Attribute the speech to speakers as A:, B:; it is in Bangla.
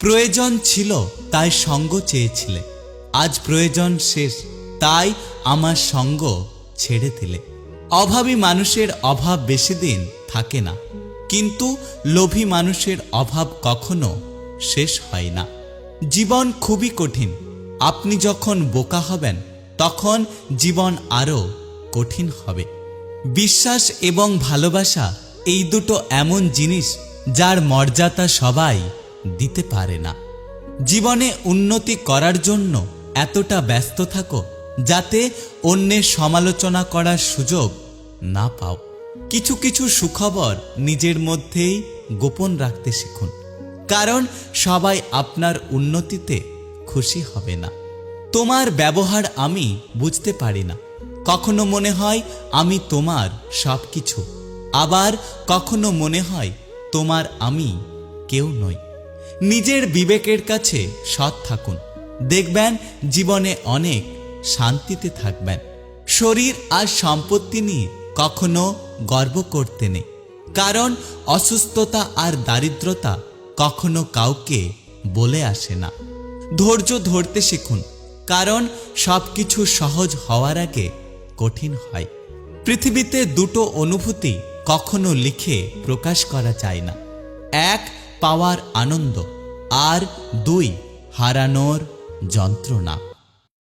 A: প্রয়োজন ছিল তাই সঙ্গ চেয়েছিলে, আজ প্রয়োজন শেষ তাই আমার সঙ্গ ছেড়ে দিলে। অভাবী মানুষের অভাব বেশি দিন থাকে না, কিন্তু লোভী মানুষের অভাব কখনো শেষ হয় না। জীবন খুবই কঠিন, আপনি যখন বোকা হবেন তখন জীবন আরও কঠিন হবে। বিশ্বাস এবং ভালোবাসা এই দুটো এমন জিনিস যার মর্যাদা সবাই দিতে পারে না। জীবনে উন্নতি করার জন্য এতটা ব্যস্ত থাকো যাতে অন্যের সমালোচনা করার সুযোগ না পাও। কিছু কিছু সুখবর নিজের মধ্যেই গোপন রাখতে শিখুন, কারণ সবাই আপনার উন্নতিতে খুশি হবে না। তোমার ব্যবহার আমি বুঝতে পারি না, কখনো মনে হয় আমি তোমার সব কিছু, আবার কখনো মনে হয় তোমার আমি কেউ নই। নিজের বিবেকের কাছে সৎ থাকুন, দেখবেন জীবনে অনেক শান্তিতে থাকবেন। শরীর আর সম্পত্তি নিয়ে কখনো গর্ব করতে নেই, কারণ অসুস্থতা আর দারিদ্রতা কখনো কাউকে বলে আসে না। ধৈর্য ধরতে শিখুন, কারণ সবকিছু সহজ হওয়ার আগে কঠিন হয়। পৃথিবীতে দুটো অনুভূতি কখনো লিখে প্রকাশ করা যায় না, এক পাওয়ার আনন্দ, আর দুই হারানোর যন্ত্রণা।